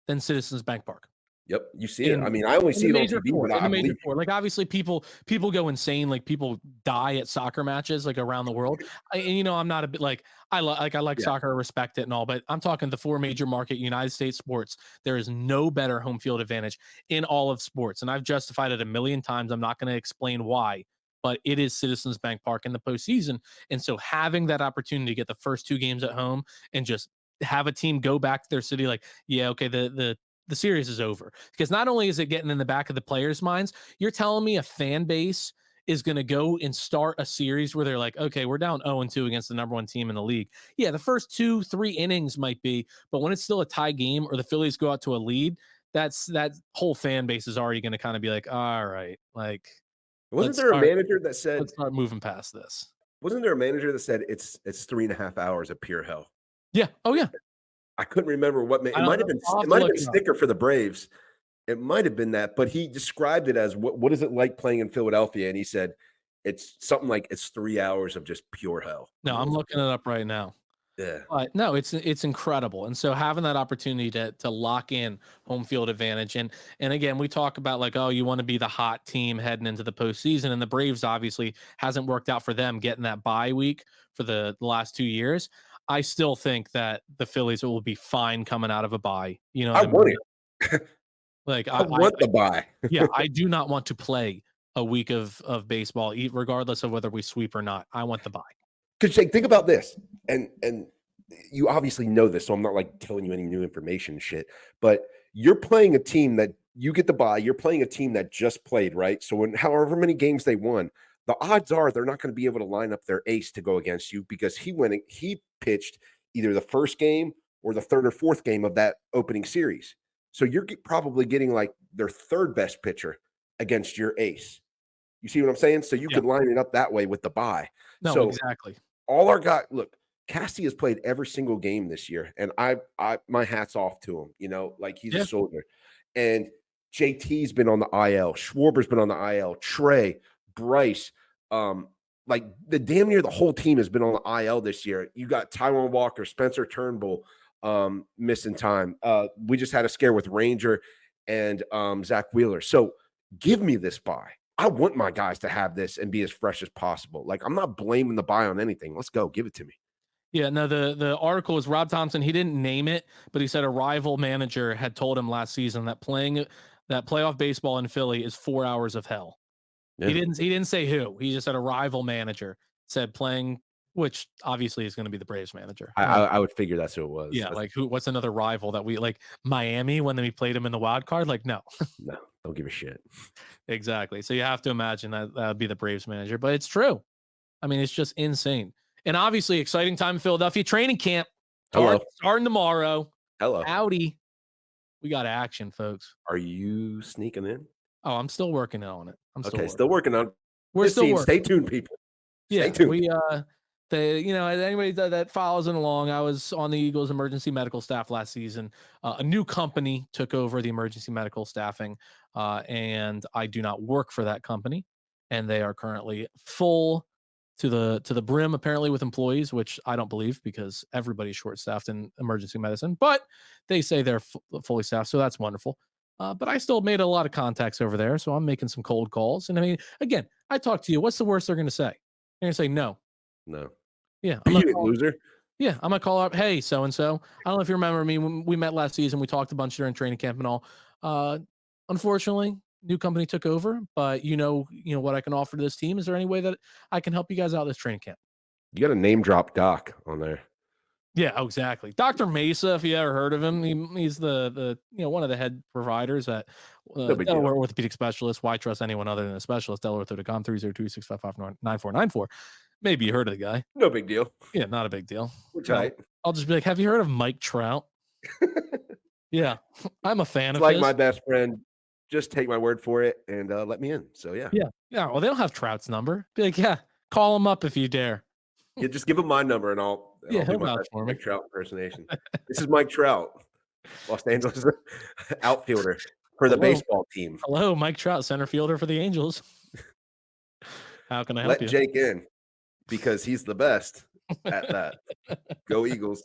than Citizens Bank Park. Yep, you see it. I mean, I only see it on TV, but I believe it. Like obviously, people go insane. Like people die at soccer matches like around the world. I'm not a bit like I like soccer, I respect it and all, but I'm talking the 4 major market United States sports. There is no better home field advantage in all of sports, and I've justified it a million times. I'm not going to explain why. But it is Citizens Bank Park in the postseason. And so having that opportunity to get the first 2 games at home and just have a team go back to their city like, yeah, okay, the series is over. Because not only is it getting in the back of the players' minds, you're telling me a fan base is going to go and start a series where they're like, okay, we're down 0-2 against the #1 team in the league. Yeah, the first 2-3 innings might be, but when it's still a tie game or the Phillies go out to a lead, that whole fan base is already going to kind of be like, all right, like, wasn't there a manager that said, let's start moving past this? Wasn't there a manager that said it's 3.5 hours of pure hell? Yeah. Oh yeah. I couldn't remember what it might have been Sticker for the Braves. It might have been that, but he described it as what is it like playing in Philadelphia? And he said it's something like it's 3 hours of just pure hell. No, I'm looking it up right now. Yeah. But no, it's incredible. And so having that opportunity to lock in home field advantage. And again, we talk about like, oh, you want to be the hot team heading into the postseason. And the Braves obviously hasn't worked out for them getting that bye week for the last 2 years. I still think that the Phillies will be fine coming out of a bye. You know, I want it. Like I want the bye. Yeah, I do not want to play a week of baseball, regardless of whether we sweep or not. I want the bye. Because Jake, think about this, and you obviously know this, so I'm not like telling you any new information shit. But you're playing a team that you get the bye. You're playing a team that just played, right? So when however many games they won, the odds are they're not going to be able to line up their ace to go against you because he pitched either the first game or the third or fourth game of that opening series. So you're probably getting like their third best pitcher against your ace. You see what I'm saying? So you Yeah. could line it up that way with the bye. No, So exactly. all our guys, look, Cassie has played every single game this year, and I my hat's off to him. You know, like he's a soldier. And JT's been on the IL, Schwarber's been on the IL, Trey, Bryce, like the damn near the whole team has been on the IL this year. You got Taiwan Walker, Spencer Turnbull, missing time. We just had a scare with Ranger and Zach Wheeler. So give me this bye. I want my guys to have this and be as fresh as possible. Like, I'm not blaming the buy on anything. Let's go. Give it to me. Yeah, no, the article is Rob Thompson. He didn't name it, but he said a rival manager had told him last season that playing that playoff baseball in Philly is 4 hours of hell. Yeah. He didn't say who. He just said a rival manager said playing, which obviously is going to be the Braves manager. I would figure that's who it was. Yeah, like what's another rival that we like? Miami when we played him in the wild card? Like, no. No, don't give a shit. Exactly. So you have to imagine that would be the Braves manager, but it's true. I mean, it's just insane. And obviously, exciting time in Philadelphia training camp. Starting tomorrow. Hello. Howdy. We got action, folks. Are you sneaking in? Oh, I'm still working on it. Still working on it. We're still working. Stay tuned, people. Stay tuned. We anybody that follows it along, I was on the Eagles emergency medical staff last season. A new company took over the emergency medical staffing, and I do not work for that company, and they are currently full to the brim apparently with employees, which I don't believe because everybody's short-staffed in emergency medicine, but they say they're fully staffed, so that's wonderful. But I still made a lot of contacts over there, so I'm making some cold calls. And I mean, again, I talk to you. What's the worst they're going to say? They're going to say no. No. Yeah. Loser. Yeah. I'm going to call up, hey, so-and-so. I don't know if you remember me when we met last season. We talked a bunch during training camp and all. Unfortunately, new company took over, but you know what I can offer to this team. Is there any way that I can help you guys out this training camp? You got to name drop Doc on there. Yeah, exactly. Dr. Mesa, if you ever heard of him, he's the one of the head providers at Delaware Orthopedic Specialist. Why trust anyone other than a specialist? DelawareOrtho.com 302-655-9494. Maybe you heard of the guy. No big deal. Yeah, not a big deal. We're tight. I'll just be like, have you heard of Mike Trout? Yeah, I'm a fan of like his. My best friend. Just take my word for it and let me in. So yeah. Well, they don't have Trout's number. Be like, yeah, call him up if you dare. Yeah, just give him my number and I'll do my best Mike Trout impersonation. This is Mike Trout, Los Angeles outfielder for the baseball team. Hello, Mike Trout, center fielder for the Angels. How can I help you? Let Jake in because he's the best at that. Go Eagles.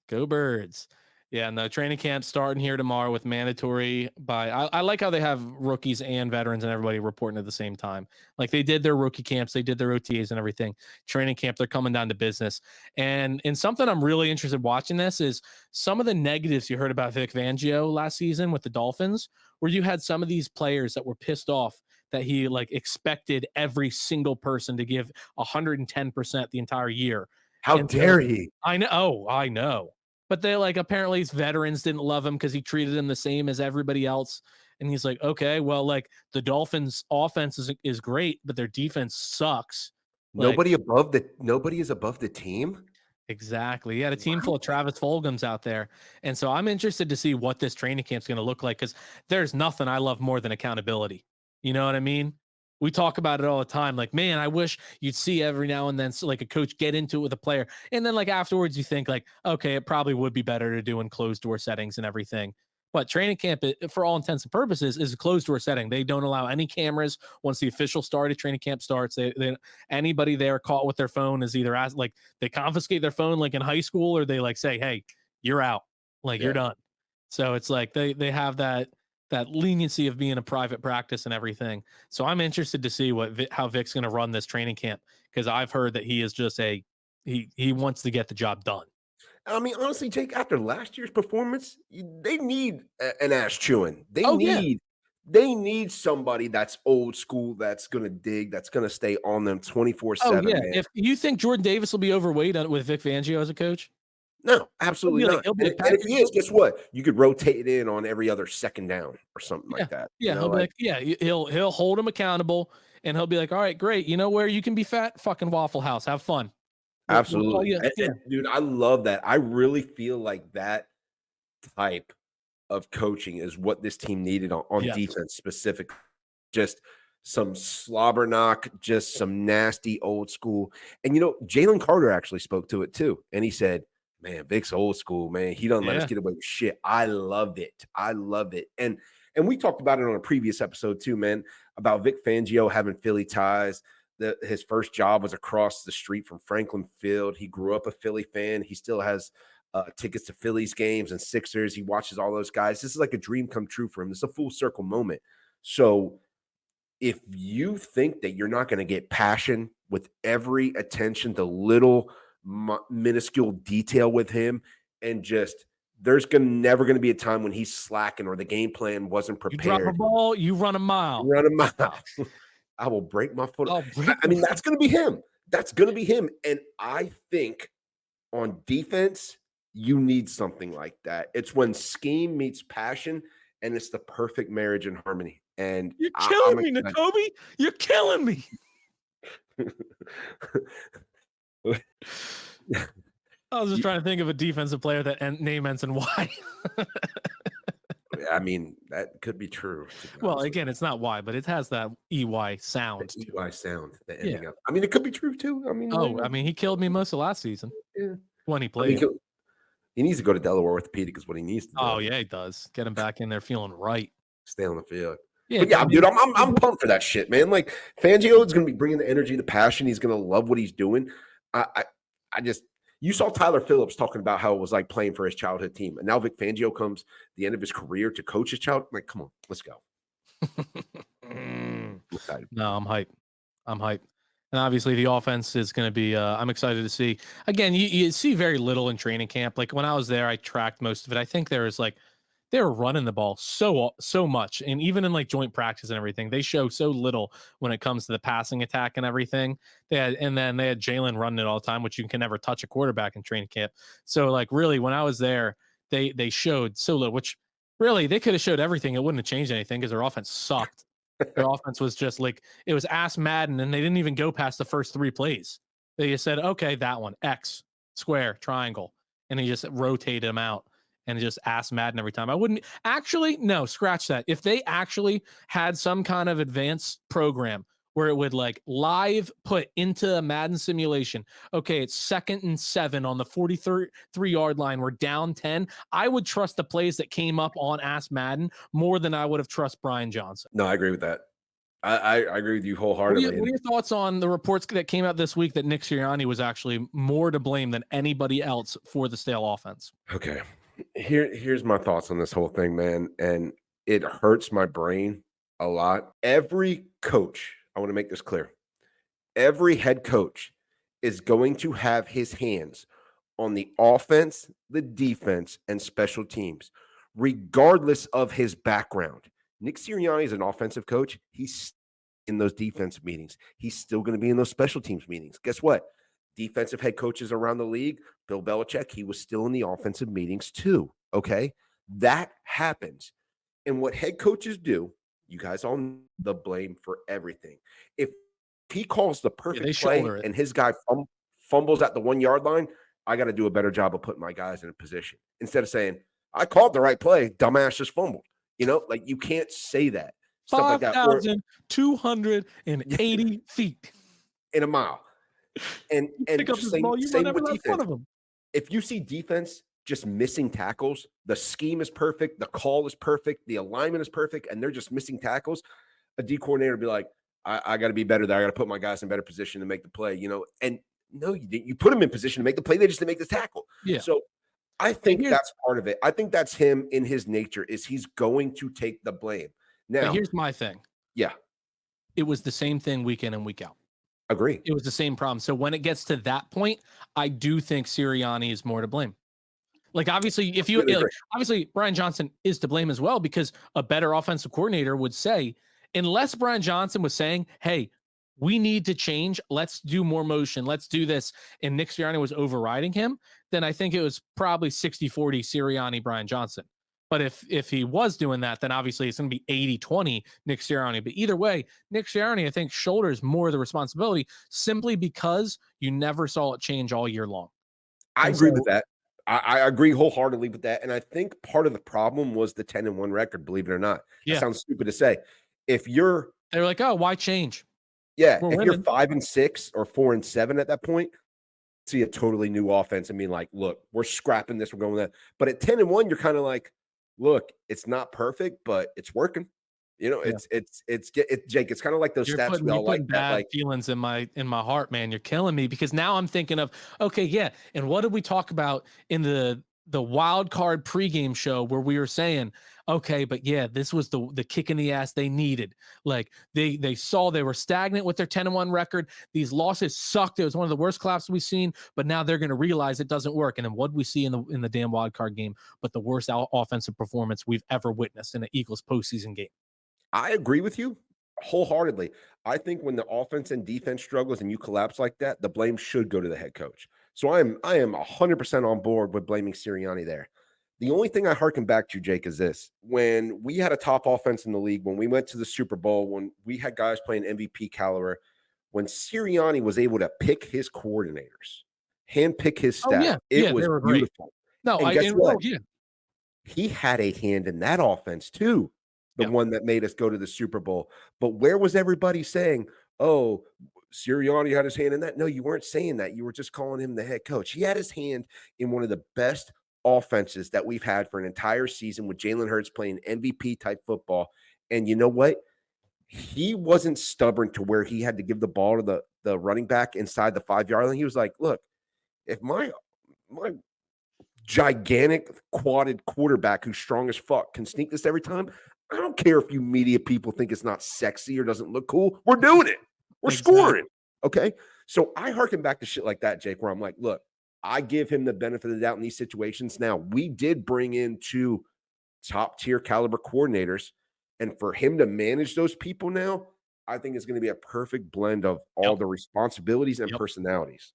Go Birds. Yeah, and the training camp starting here tomorrow with mandatory I like how they have rookies and veterans and everybody reporting at the same time. Like they did their rookie camps, they did their OTAs and everything. Training camp, they're coming down to business. And something I'm really interested in watching this is some of the negatives you heard about Vic Fangio last season with the Dolphins, where you had some of these players that were pissed off that he like expected every single person to give 110% the entire year. How dare he? I know. But they apparently his veterans didn't love him because he treated him the same as everybody else. And he's like, okay, well, like the Dolphins offense is great, but their defense sucks. Nobody is above the team. Exactly. He had a team full of Travis Fulghams out there. And so I'm interested to see what this training camp's going to look like, because there's nothing I love more than accountability. You know what I mean? We talk about it all the time. Like, man, I wish you'd see every now and then like a coach get into it with a player. And then afterwards you think okay, it probably would be better to do in closed door settings and everything. But training camp, for all intents and purposes, is a closed door setting. They don't allow any cameras once the official started training camp starts. They anybody there caught with their phone is either they confiscate their phone like in high school, or they say, hey, you're out. You're done. So it's they have that leniency of being a private practice and everything. So I'm interested to see how Vic's going to run this training camp, because I've heard that he is just he wants to get the job done. I mean, honestly, Jake, after last year's performance, they need an ass chewing. They They need somebody that's old school, that's gonna dig, that's gonna stay on them Oh 24/7, yeah. man. If you think Jordan Davis will be overweight with Vic Fangio as a coach, No, absolutely not. he'll be And like, and if Patrick. he is, guess what? You could rotate it in on every other second down or something Yeah, like that. yeah. He'll be Like like, yeah, he'll hold him accountable, and he'll be like, all right, great. You know where you can be fat? Fucking Waffle House. Have fun. We'll call absolutely. you. Yeah, Dude, I love that. I really feel like that type of coaching is what this team needed on yes. defense specifically. Just some slobber knock, just some nasty old school. And Jalen Carter actually spoke to it too. And he said, man, Vic's old school, man. He doesn't let us Yeah. get away with shit. I loved it. I loved it. And we talked about it on a previous episode too, man, about Vic Fangio having Philly ties. His first job was across the street from Franklin Field. He grew up a Philly fan. He still has tickets to Phillies games and Sixers. He watches all those guys. This is like a dream come true for him. It's a full circle moment. So if you think that you're not going to get passion with every attention to little minuscule detail with him, and just there's never going to be a time when he's slacking or the game plan wasn't You drop a prepared. ball, you run a mile. Run a mile. I will break my foot. I mean, that's going to be him. That's going to be him. And I think on defense, you need something like that. It's when scheme meets passion, and it's the perfect marriage and harmony. And You're killing me, Nakobe. You're killing me. I was just trying to think of a defensive player that name ends in Y. I mean, that could be true. Well, again, it's not Y, but it has that EY sound. The EY sound. The Yeah. ending up. I mean, it could be true too. I mean, he killed me most of last season. Yeah. When he played. He needs to go to Delaware Orthopedic is what he needs to do. Oh yeah, he does. Get him back in there feeling right. Stay on the field. Yeah, but yeah, dude, I'm pumped for that shit, man. Like Fangio is going to be bringing the energy, the passion. He's going to love what he's doing. You saw Tyler Phillips talking about how it was like playing for his childhood team, and now Vic Fangio comes the end of his career to coach his child. Like, come on, let's go. No, I'm hyped. And obviously the offense is going to be, I'm excited to see. Again, you see very little in training camp. Like when I was there, I tracked most of it. I think they were running the ball so much. And even in like joint practice and everything, they show so little when it comes to the passing attack and everything. And then they had Jalen running it all the time, which you can never touch a quarterback in training camp. So like really when I was there, they showed so little, which really they could have showed everything. It wouldn't have changed anything because their offense sucked. Their offense was just like, it was ass Madden, and they didn't even go past the first 3 plays. They just said, okay, that one, X, square, triangle. And he just rotated them out and just ass Madden every time. I wouldn't actually, no, scratch that. If they actually had some kind of advanced program where it would like live put into a Madden simulation, okay, it's 2nd and 7 on the 43-yard line. We're down 10. I would trust the plays that came up on Ask Madden more than I would have trust Brian Johnson. No, I agree with that. I agree with you wholeheartedly. What are your thoughts on the reports that came out this week that Nick Sirianni was actually more to blame than anybody else for the stale offense? Okay. Here's my thoughts on this whole thing, man. And it hurts my brain a lot. Every coach, I want to make this clear. Every head coach is going to have his hands on the offense, the defense, and special teams, regardless of his background. Nick Sirianni is an offensive coach. He's in those defensive meetings. He's still going to be in those special teams meetings. Guess what? Defensive head coaches around the league, Bill Belichick, he was still in the offensive meetings too. Okay. That happens. And what head coaches do, you guys all know the blame for everything. If he calls the perfect play and his guy fumbles at the 1-yard line, I got to do a better job of putting my guys in a position instead of saying, I called the right play, dumbass just fumbled. Like you can't say that. 5,280 feet in a mile. And pick up the ball, you run every last one of them. If you see defense just missing tackles, the scheme is perfect, the call is perfect, the alignment is perfect, and they're just missing tackles, a D coordinator would be like, I got to be better there. I got to put my guys in better position to make the play, And no, you didn't. You put them in position to make the play. They just didn't make the tackle. Yeah. So I think that's part of it. I think that's him in his nature is he's going to take the blame. Now, here's my thing. Yeah. It was the same thing week in and week out. Agree. It was the same problem. So when it gets to that point, I do think Sirianni is more to blame. Like, obviously, if you Completely like, agree. obviously Brian Johnson is to blame as well, because a better offensive coordinator would say, unless Brian Johnson was saying, "Hey, we need to change. Let's do more motion. Let's do this," and Nick Sirianni was overriding him, then I think it was probably 60-40 Sirianni, Brian Johnson. But if he was doing that, then obviously it's going to be 80-20 Nick Sirianni. But either way, Nick Sirianni, I think, shoulders more of the responsibility, simply because you never saw it change all year long. I And agree with so, that. I agree wholeheartedly with that. And I think part of the problem was the 10-1 record, believe it or not. That yeah, sounds stupid to say. If you're they're like, "Oh, why change? Yeah, We're if you're winning." 5-6 or 4-7 at that point, see a totally new offense and being like, look, we're scrapping this, we're going with that. But at 10-1, you're kind of like, look, it's not perfect, but it's working. You know, Yeah. Jake, it's kind of like those You're stats putting we you're all like putting that, bad like, feelings in my heart, man. You're killing me, because now I'm thinking of, okay, yeah, and what did we talk about in the wild card pregame show where we were saying, okay, but yeah, this was the kick in the ass they needed. Like, they saw they were stagnant with their 10-1 record. These losses sucked. It was one of the worst collapses we've seen, but now they're going to realize it doesn't work. And then what we see in the damn wild card game, but the worst offensive performance we've ever witnessed in an Eagles postseason game. I agree with you wholeheartedly. I think when the offense and defense struggles and you collapse like that, the blame should go to the head coach. So I am 100% on board with blaming Sirianni there. The only thing I harken back to, Jake, is this. When we had a top offense in the league, when we went to the Super Bowl, when we had guys playing MVP caliber, when Sirianni was able to pick his coordinators, hand pick his Oh staff, yeah, it yeah, they was were great. beautiful. No, And guess what? oh yeah, He had a hand in that offense too, the yeah. one that made us go to the Super Bowl. But where was everybody saying, "Oh, Sirianni had his hand in that"? No, you weren't saying that. You were just calling him the head coach. He had his hand in one of the best offenses that we've had for an entire season, with Jalen Hurts playing MVP type football. And you know what? He wasn't stubborn to where he had to give the ball to the running back inside the 5-yard line. He was like, "Look, if my gigantic quadded quarterback who's strong as fuck can sneak this every time, I don't care if you media people think it's not sexy or doesn't look cool. We're doing it. We're Exactly. scoring." Okay. So I harken back to shit like that, Jake, where I'm like, look, I give him the benefit of the doubt in these situations. Now, we did bring in 2 top tier caliber coordinators. And for him to manage those people now, I think it's going to be a perfect blend of all Yep. the responsibilities and Yep. personalities.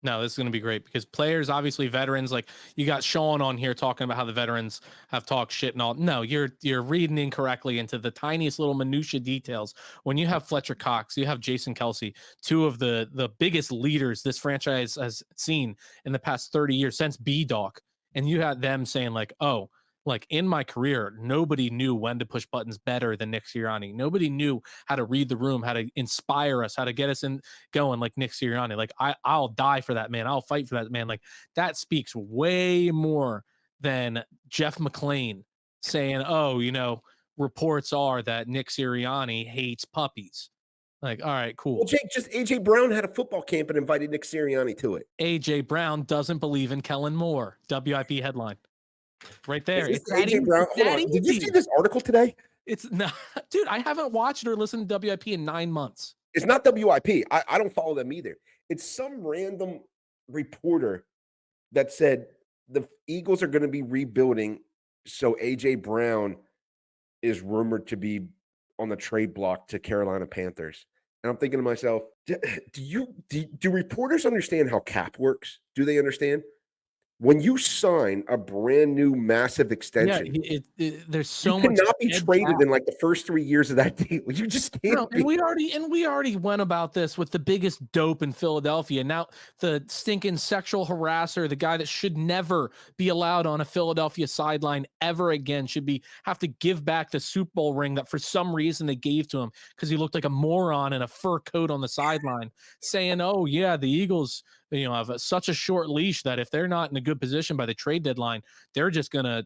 No, this is going to be great, because players, obviously veterans, like you got Sean on here talking about how the veterans have talked shit and all. No, you're reading incorrectly into the tiniest little minutia details. When you have Fletcher Cox, you have Jason Kelsey, 2 of the biggest leaders this franchise has seen in the past 30 years since B-Doc, and you had them saying like, "Oh, like in my career, nobody knew when to push buttons better than Nick Sirianni. Nobody knew how to read the room, how to inspire us, how to get us in going like Nick Sirianni. Like I'll die for that man. I'll fight for that man." Like, that speaks way more than Jeff McClain saying, "Oh, reports are that Nick Sirianni hates puppies." Like, all right, Well, cool. Jake, just AJ Brown had a football camp and invited Nick Sirianni to it. AJ Brown doesn't believe in Kellen Moore. WIP headline. Right Is there. this It's the that AJ easy. Brown? It's Hold that on. Did you see easy. this article today? It's not, dude. I haven't watched or listened to WIP in 9 months. It's not WIP. I don't follow them either. It's some random reporter that said the Eagles are going to be rebuilding. So AJ Brown is rumored to be on the trade block to Carolina Panthers. And I'm thinking to myself, do reporters understand how cap works? Do they understand? When you sign a brand new massive Yeah, extension, there's you so much cannot be dead traded cap. in like the first 3 years of that deal. You just No, can't and be. we already went about this with the biggest dope in Philadelphia. Now the stinking sexual harasser, the guy that should never be allowed on a Philadelphia sideline ever again, should have to give back the Super Bowl ring that for some reason they gave to him because he looked like a moron in a fur coat on the sideline, saying, "Oh yeah, the Eagles, have such a short leash that if they're not in a good position by the trade deadline, they're just gonna,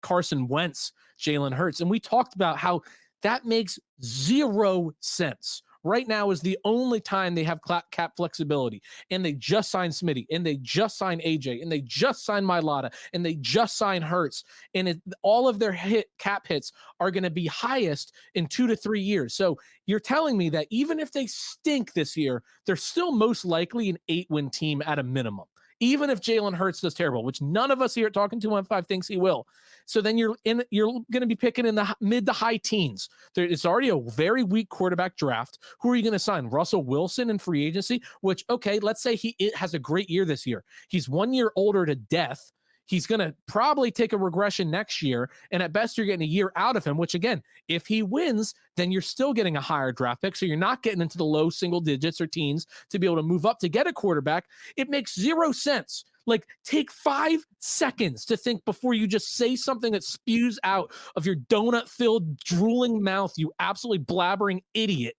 Carson Wentz, Jalen Hurts." And we talked about how that makes 0 sense. Right now is the only time they have cap flexibility, and they just signed Smitty, and they just signed AJ, and they just signed Mailata, and they just signed Hurts, and all of their cap hits are going to be highest in 2 to 3 years. So you're telling me that even if they stink this year, they're still most likely an 8-win team at a minimum. even if Jalen Hurts does terrible, which none of us here at Talking 215 thinks he will. So then you're going to be picking in the mid to high teens. It's already a very weak quarterback draft. Who are you going to sign? Russell Wilson in free agency, which, okay, let's say he has a great year this year. He's 1 year older to death. He's going to probably take a regression next year. And at best, you're getting a year out of him, which again, if he wins, then you're still getting a higher draft pick. So you're not getting into the low single digits or teens to be able to move up to get a quarterback. It makes zero sense. Like, take 5 seconds to think before you just say something that spews out of your donut-filled, drooling mouth, you absolutely blabbering idiot,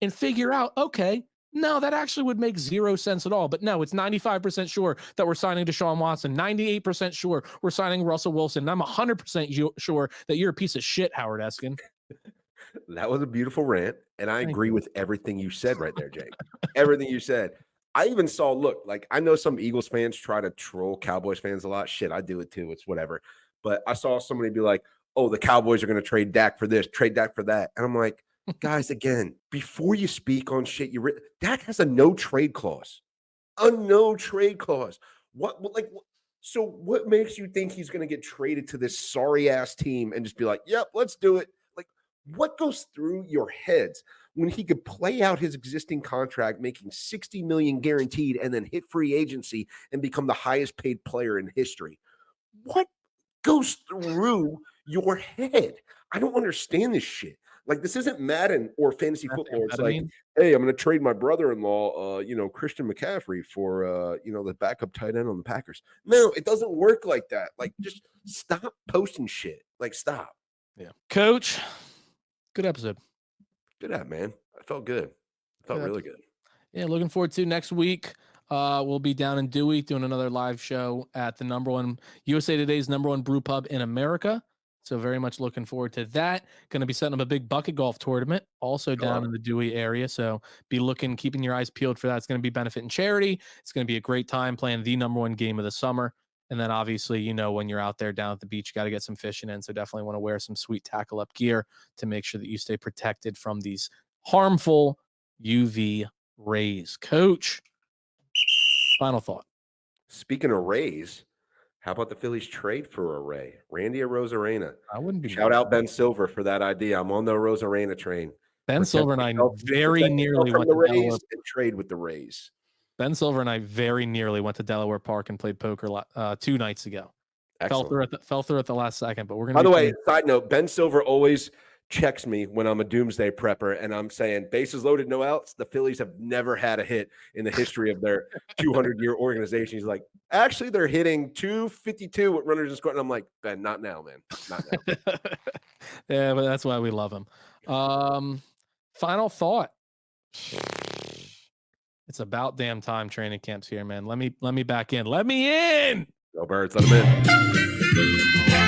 and figure out, okay, no, that actually would make zero sense at all. But no, it's 95% sure that we're signing Deshaun Watson, 98% sure we're signing Russell Wilson. And I'm 100% sure that you're a piece of shit, Howard Eskin. That was a beautiful rant, and I agree with everything you said right there, Jake. Everything you said. I even saw, look, like, I know some Eagles fans try to troll Cowboys fans a lot. Shit, I do it too. It's whatever. But I saw somebody be like, oh, the Cowboys are going to trade Dak for this, trade Dak for that. And I'm like, guys, again, before you speak on shit, Dak has a no trade clause. A no trade clause. So what makes you think he's going to get traded to this sorry ass team and just be like, yep, let's do it? Like, what goes through your heads when he could play out his existing contract, making $60 million guaranteed, and then hit free agency and become the highest paid player in history? What goes through your head? I don't understand this shit. Like, this isn't Madden or fantasy football. It's like, hey, I'm going to trade my brother-in-law, Christian McCaffrey for, the backup tight end on the Packers. No, it doesn't work like that. Like, just stop posting shit. Like, stop. Yeah. Coach, good episode. Good app, man. I felt good. I felt really good. Yeah, looking forward to next week. We'll be down in Dewey doing another live show at the USA Today's #1 brew pub in America. So very much looking forward to that. Going to be setting up a big bucket golf tournament also down in the Dewey area. So keeping your eyes peeled for that. It's going to be benefit and charity. It's going to be a great time playing the #1 game of the summer. And then obviously, when you're out there down at the beach, you got to get some fishing in. So definitely want to wear some sweet tackle up gear to make sure that you stay protected from these harmful UV rays. Coach, final thought. Speaking of rays, how about the Phillies trade for a Ray? Randy Arozarena. I wouldn't be. Shout out Ben Silver for that idea. I'm on the Arozarena train. Ben Silver and I very nearly went to the Rays and trade with the Rays. Ben Silver and I very nearly went to Delaware Park and played poker 2 nights ago. Excellent. Fell through at the last second, but we're gonna. By the way, side note: Ben Silver always checks me when I'm a doomsday prepper and I'm saying bases loaded, no outs. The Phillies have never had a hit in the history of their 200-year organization. He's like, actually, they're hitting 252 with runners in scoring. And I'm like, Ben, not now, man, not now. Yeah, but that's why we love him. Final thought. It's about damn time training camp's here, man. Let me back in. Let me in. Go Birds, let them in.